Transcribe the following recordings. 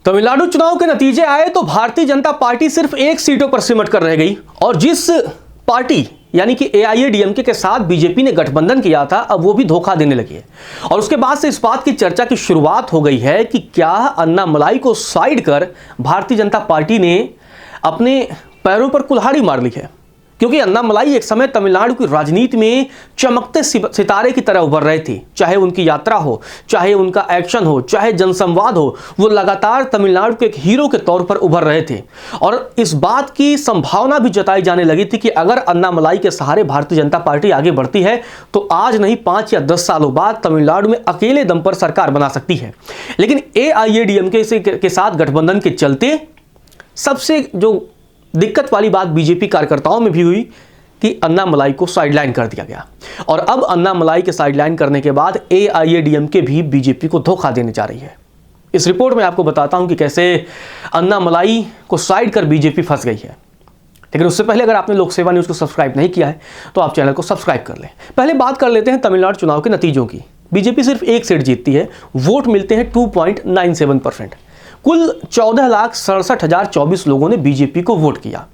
तमिलनाडु चुनाव के नतीजे आए तो भारतीय जनता पार्टी सिर्फ 1 सीटों पर सिमट कर रह गई और जिस पार्टी यानी कि एआईएडीएमके के साथ बीजेपी ने गठबंधन किया था अब वो भी धोखा देने लगी है। और उसके बाद से इस बात की चर्चा की शुरुआत हो गई है कि क्या अन्नामलाई को साइड कर भारतीय जनता पार्टी ने अपने पैरों पर कुल्हाड़ी मार ली है, क्योंकि अन्नामलाई एक समय तमिलनाडु की राजनीति में चमकते सितारे की तरह उभर रहे थे। चाहे उनकी यात्रा हो, चाहे उनका एक्शन हो, चाहे जनसंवाद हो, वो लगातार तमिलनाडु के एक हीरो के तौर पर उभर रहे थे। और इस बात की संभावना भी जताई जाने लगी थी कि अगर अन्नामलाई के सहारे भारतीय जनता पार्टी आगे बढ़ती है तो आज नहीं 5 या 10 सालों बाद तमिलनाडु में अकेले दम पर सरकार बना सकती है। लेकिन एआईएडीएमके के साथ गठबंधन के चलते सबसे जो दिक्कत वाली बात बीजेपी कार्यकर्ताओं में भी हुई कि अन्नामलाई को साइडलाइन कर दिया गया। और अब अन्नामलाई के साइडलाइन करने के बाद एआईएडीएमके भी बीजेपी को धोखा देने जा रही है। इस रिपोर्ट में आपको बताता हूं कि कैसे अन्नामलाई को साइड कर बीजेपी फंस गई है। लेकिन उससे पहले अगर आपने लोक सेवा न्यूज़ को सब्सक्राइब नहीं किया है तो आप चैनल को सब्सक्राइब कर लें। पहले बात कर लेते हैं तमिलनाडु चुनाव के नतीजों की। बीजेपी सिर्फ 1 सीट जीतती है, वोट मिलते हैं 2.97%। कुल 14,67,024 लोगों ने बीजेपी को वोट किया।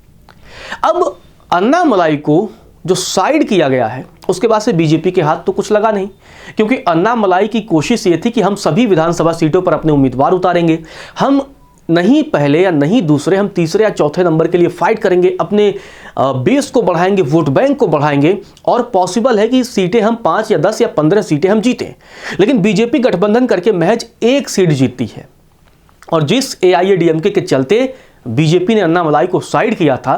अब अन्नामलाई को जो साइड किया गया है उसके बाद से बीजेपी के हाथ तो कुछ लगा नहीं, क्योंकि अन्नामलाई की कोशिश ये थी कि हम सभी विधानसभा सीटों पर अपने उम्मीदवार उतारेंगे, हम नहीं पहले या नहीं दूसरे, हम तीसरे या चौथे नंबर के लिए फाइट करेंगे, अपने बेस को बढ़ाएंगे, वोट बैंक को बढ़ाएंगे और पॉसिबल है कि सीटें हम 5 या 10 या 15 सीटें हम जीतें। लेकिन बीजेपी गठबंधन करके महज 1 सीट जीतती है। और जिस एआईएडीएमके के चलते बीजेपी ने अन्नामलाई को साइड किया था,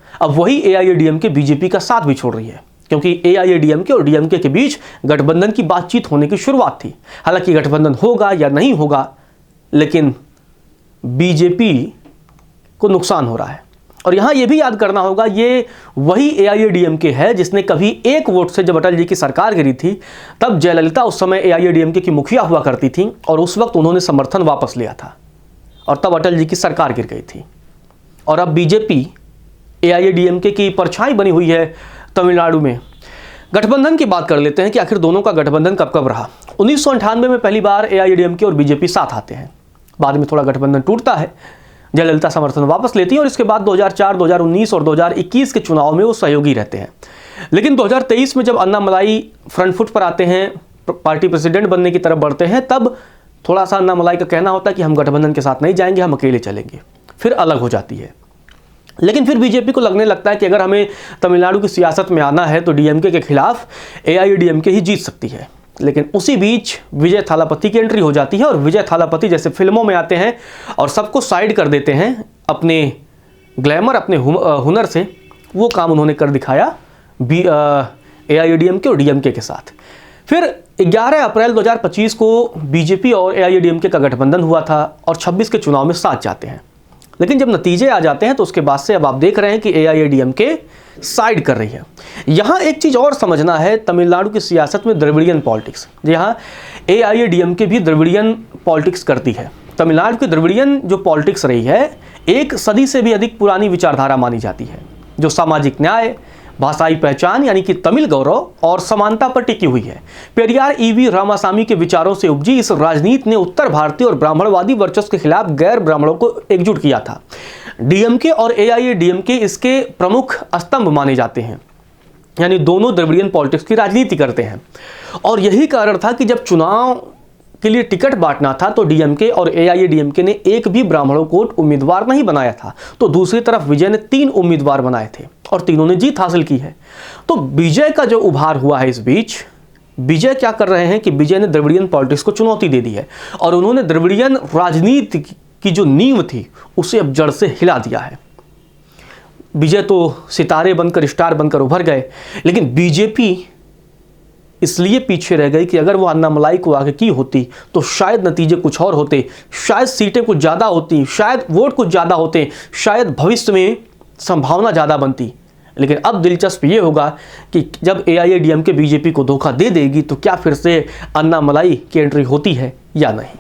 अब वही एआईएडीएमके बीजेपी का साथ भी छोड़ रही है, क्योंकि एआईएडीएमके और डीएमके के बीच गठबंधन की बातचीत होने की शुरुआत थी। हालांकि गठबंधन होगा या नहीं होगा, लेकिन बीजेपी को नुकसान हो रहा है। और यहां यह भी याद करना होगा, ये वही एआईएडीएमके है जिसने कभी 1 वोट से जब अटल जी की सरकार गिरी थी तब जयललिता उस समय एआईएडीएमके की मुखिया हुआ करती थी और उस वक्त उन्होंने समर्थन वापस लिया था और तब अटल जी की सरकार गिर गई थी। और अब बीजेपी एआईएडीएमके की परछाई बनी हुई है तमिलनाडु में। गठबंधन की बात कर लेते हैं कि आखिर दोनों का गठबंधन कब कब रहा। 1998 में पहली बार एआईएडीएमके और बीजेपी साथ आते हैं, बाद में थोड़ा गठबंधन टूटता है, जयललिता समर्थन वापस लेती है और इसके बाद 2004, 2019 और 2021 के चुनाव में वो सहयोगी रहते हैं। लेकिन 2023 में जब अन्नामलाई फ्रंट फुट पर आते हैं, पार्टी प्रेसिडेंट बनने की तरफ बढ़ते हैं, तब थोड़ा सा अन्नामलाई का कहना होता है कि हम गठबंधन के साथ नहीं जाएंगे, हम अकेले चलेंगे, फिर अलग हो जाती है। लेकिन फिर बीजेपी को लगने लगता है कि अगर हमें तमिलनाडु की सियासत में आना है तो डीएमके के खिलाफ एआईएडीएमके ही जीत सकती है। लेकिन उसी बीच विजय थालापति की एंट्री हो जाती है और विजय थालापति जैसे फिल्मों में आते हैं और सबको साइड कर देते हैं अपने ग्लैमर, अपने हुनर से। वो काम उन्होंने कर दिखाया एआईएडीएमके और डीएमके के साथ। फिर 11 अप्रैल 2025 को बीजेपी और एआईएडीएमके का गठबंधन हुआ था और 26 के चुनाव में साथ जाते हैं। लेकिन जब नतीजे आ जाते हैं तो उसके बाद से अब आप देख रहे हैं कि एआईएडीएमके साइड कर रही है। यहाँ एक चीज़ और समझना है, तमिलनाडु की सियासत में द्रविड़ियन पॉलिटिक्स, यहाँ एआईएडीएमके भी द्रविड़ियन पॉलिटिक्स करती है। तमिलनाडु की द्रविड़ियन जो पॉलिटिक्स रही है 1 सदी से भी अधिक पुरानी विचारधारा मानी जाती है, जो सामाजिक न्याय, भाषाई पहचान यानी कि तमिल गौरव और समानता पर टिकी हुई है। पेरियार ईवी रामासामी के विचारों से उपजी इस राजनीति ने उत्तर भारतीय और ब्राह्मणवादी वर्चस्व के खिलाफ गैर ब्राह्मणों को एकजुट किया था। डीएमके और एआईएडीएमके इसके प्रमुख स्तंभ माने जाते हैं, यानी दोनों द्रविड़ियन पॉलिटिक्स की राजनीति करते हैं। और यही कारण था कि जब चुनाव के लिए टिकट बांटना था तो डीएमके और एआईएडीएमके ने एक भी ब्राह्मणों को उम्मीदवार नहीं बनाया था, तो दूसरी तरफ विजय ने 3 उम्मीदवार बनाए थे और तीनों ने जीत हासिल की है। तो विजय का जो उभार हुआ है, इस बीच विजय क्या कर रहे हैं कि विजय ने द्रविड़ियन पॉलिटिक्स को चुनौती दे दी है और उन्होंने द्रविड़ियन राजनीति की जो नींव थी उसे अब जड़ से हिला दिया है। विजय तो सितारे बनकर, स्टार बनकर उभर गए, लेकिन बीजेपी इसलिए पीछे रह गई कि अगर वो अन्नामलाई को आगे की होती तो शायद नतीजे कुछ और होते, शायद सीटें कुछ ज़्यादा होती, शायद वोट कुछ ज़्यादा होते, शायद भविष्य में संभावना ज़्यादा बनती। लेकिन अब दिलचस्प ये होगा कि जब एआईएडीएमके बीजेपी को धोखा दे देगी तो क्या फिर से अन्नामलाई की एंट्री होती है या नहीं।